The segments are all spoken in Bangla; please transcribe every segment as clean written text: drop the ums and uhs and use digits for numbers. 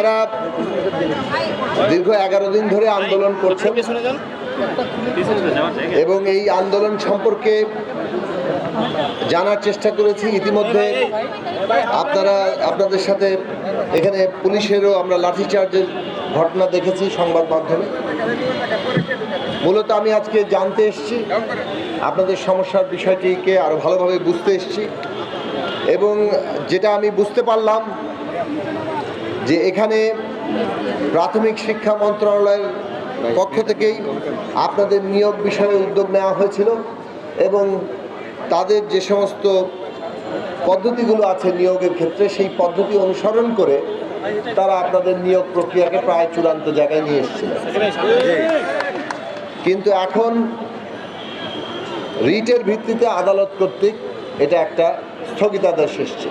আপনারা দীর্ঘ 11 দিন ধরে আন্দোলন করছেন এবং এই আন্দোলন সম্পর্কে জানার চেষ্টা করেছি। ইতিমধ্যে আপনাদের সাথে এখানে পুলিশেরও আমরা লাঠিচার্জের ঘটনা দেখেছি সংবাদ মাধ্যমে। মূলত আমি আজকে জানতে এসেছি, আপনাদের সমস্যার বিষয়টিকে আরো ভালোভাবে বুঝতে এসেছি এবং যেটা আমি বুঝতে পারলাম যে এখানে প্রাথমিক শিক্ষা মন্ত্রণালয়ের পক্ষ থেকেই আপনাদের নিয়োগ বিষয়ে উদ্যোগ নেওয়া হয়েছিল এবং তাদের যে সমস্ত পদ্ধতিগুলো আছে নিয়োগের ক্ষেত্রে সেই পদ্ধতি অনুসরণ করে তারা আপনাদের নিয়োগ প্রক্রিয়াকে প্রায় চূড়ান্ত জায়গায় নিয়ে এসেছিল। কিন্তু এখন রিটের ভিত্তিতে আদালত কর্তৃক এটা একটা স্থগিতাদেশ এসছে।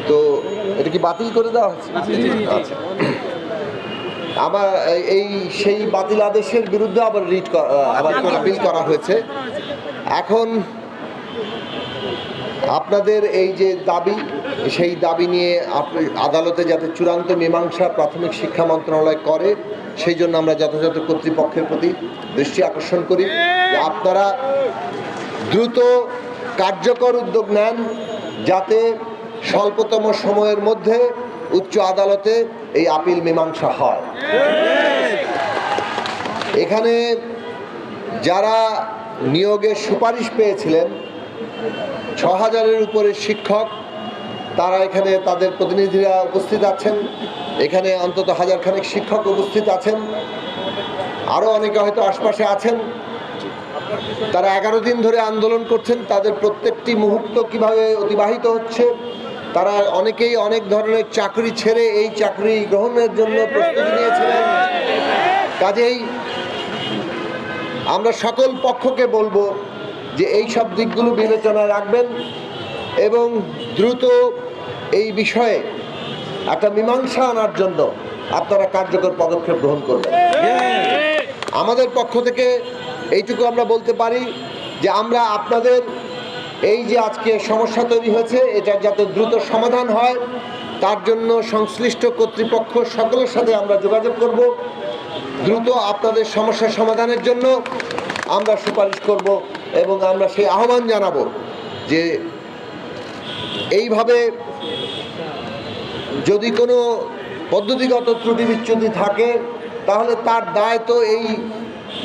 তো এটা কি বাতিল করে দেওয়া হচ্ছে? আচ্ছা, আবার সেই বাতিল আদেশের বিরুদ্ধে আবার আপিল করা হয়েছে। এখন আপনাদের এই যে দাবি, সেই দাবি নিয়ে আদালতে যাতে চূড়ান্ত মীমাংসা প্রাথমিক শিক্ষা মন্ত্রণালয় করে, সেই জন্য আমরা যথাযথ কর্তৃপক্ষের প্রতি দৃষ্টি আকর্ষণ করি যে আপনারা দ্রুত কার্যকর উদ্যোগ নেন যাতে স্বল্পতম সময়ের মধ্যে উচ্চ আদালতে এই আপিল মীমাংসা হয়। এখানে যারা নিয়োগের সুপারিশ পেয়েছিলেন 6000-এর উপরে শিক্ষক, তারা এখানে তাদের প্রতিনিধিরা উপস্থিত আছেন। এখানে অন্তত 1000 খানেক শিক্ষক উপস্থিত আছেন, আরও অনেকে হয়তো আশপাশে আছেন। তারা 11 দিন ধরে আন্দোলন করছেন। তাদের প্রত্যেকটি মুহূর্ত কিভাবে অতিবাহিত হচ্ছে, তারা অনেকেই অনেক ধরনের চাকরি ছেড়ে এই চাকরি গ্রহণের জন্য প্রস্তুতি নিয়েছিলেন। কাজেই আমরা সকল পক্ষকে বলবো যে এই সব দিকগুলো বিবেচনায় রাখবেন এবং দ্রুত এই বিষয়ে একটা মীমাংসা আনার জন্য আপনারা কার্যকর পদক্ষেপ গ্রহণ করবেন। আমাদের পক্ষ থেকে এইটুকু আমরা বলতে পারি যে আমরা আপনাদের এই যে আজকে সমস্যা তৈরি হয়েছে, এটা যাতে দ্রুত সমাধান হয় তার জন্য সংশ্লিষ্ট কর্তৃপক্ষ সকলের সাথে আমরা যোগাযোগ করব। দ্রুত আপনাদের সমস্যা সমাধানের জন্য আমরা সুপারিশ করব এবং আমরা সেই আহ্বান জানাবো যে এইভাবে যদি কোনো পদ্ধতিগত ত্রুটি বিচ্যুতি থাকে তাহলে তার দায় তো এই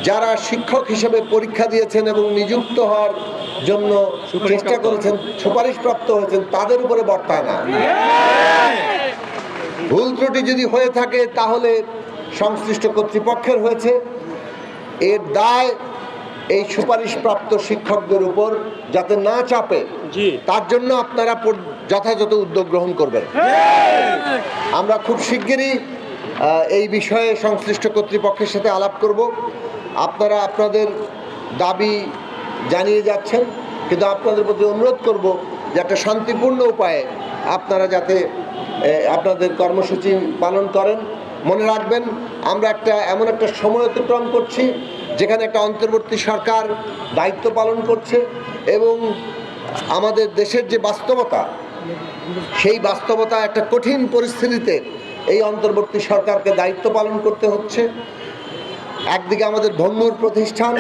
যারা শিক্ষক হিসেবে পরীক্ষা দিয়েছেন এবং নিযুক্ত হওয়ার জন্য চেষ্টা করেছেন, সুপারিশপ্রাপ্ত হয়েছেন, তাদের উপরে বর্তায় না। ভুল ত্রুটি যদি হয়ে থাকে তাহলে সংশ্লিষ্ট কর্তৃপক্ষের হয়েছে, এর দায় এই সুপারিশপ্রাপ্ত শিক্ষকদের উপর যাতে না চাপে তার জন্য আপনারা যথাযথ উদ্যোগ গ্রহণ করবেন। আমরা খুব শিগগিরই এই বিষয়ে সংশ্লিষ্ট কর্তৃপক্ষের সাথে আলাপ করব। আপনারা আপনাদের দাবি জানিয়ে যাচ্ছেন, কিন্তু আপনাদের প্রতি অনুরোধ করব যে একটা শান্তিপূর্ণ উপায়ে আপনারা যাতে আপনাদের কর্মসূচি পালন করেন। মনে রাখবেন, আমরা এমন একটা সময় অতিক্রম করছি যেখানে একটা অন্তর্বর্তী সরকার দায়িত্ব পালন করছে এবং আমাদের দেশের যে বাস্তবতা, সেই বাস্তবতা একটা কঠিন পরিস্থিতিতে এই অন্তর্বর্তী সরকারকে দায়িত্ব পালন করতে হচ্ছে। একদিকে আমাদের ভঙ্গুর প্রতিষ্ঠান,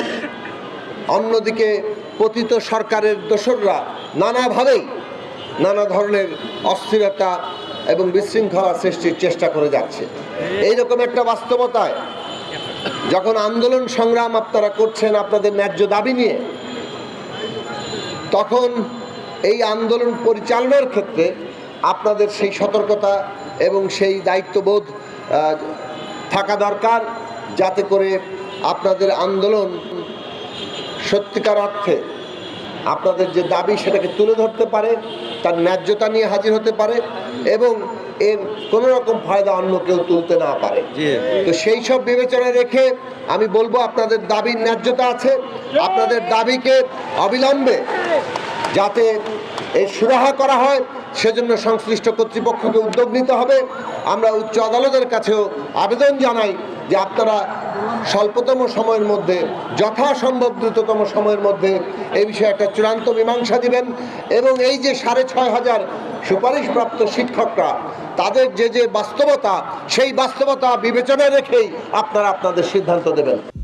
অন্যদিকে পতিত সরকারের দোসররা নানাভাবেই নানা ধরনের অস্থিরতা এবং বিশৃঙ্খলা সৃষ্টির চেষ্টা করে যাচ্ছে। এইরকম একটা বাস্তবতায় যখন আন্দোলন সংগ্রাম আপনারা করছেন আপনাদের ন্যায্য দাবি নিয়ে, তখন এই আন্দোলন পরিচালনার ক্ষেত্রে আপনাদের সেই সতর্কতা এবং সেই দায়িত্ববোধ থাকা দরকার, যাতে করে আপনাদের আন্দোলন সত্যিকার অর্থে আপনাদের যে দাবি সেটাকে তুলে ধরতে পারে, তার ন্যায্যতা নিয়ে হাজির হতে পারে এবং এর কোনো রকম ফায়দা অন্য কেউ তুলতে না পারে। তো সেই সব বিবেচনায় রেখে আমি বলবো আপনাদের দাবির ন্যায্যতা আছে, আপনাদের দাবিকে অবিলম্বে যাতে এর সুরাহা করা হয় সেজন্য সংশ্লিষ্ট কর্তৃপক্ষকে উদ্যোগ নিতে হবে। আমরা উচ্চ আদালতের কাছেও আবেদন জানাই যে আপনারা স্বল্পতম সময়ের মধ্যে, যথাসম্ভব দ্রুততম সময়ের মধ্যে এই বিষয়ে একটা চূড়ান্ত মীমাংসা দিবেন এবং এই যে 6,500 সুপারিশপ্রাপ্ত শিক্ষকরা, তাদের যে বাস্তবতা, সেই বাস্তবতা বিবেচনায় রেখেই আপনারা আপনাদের সিদ্ধান্ত দেবেন।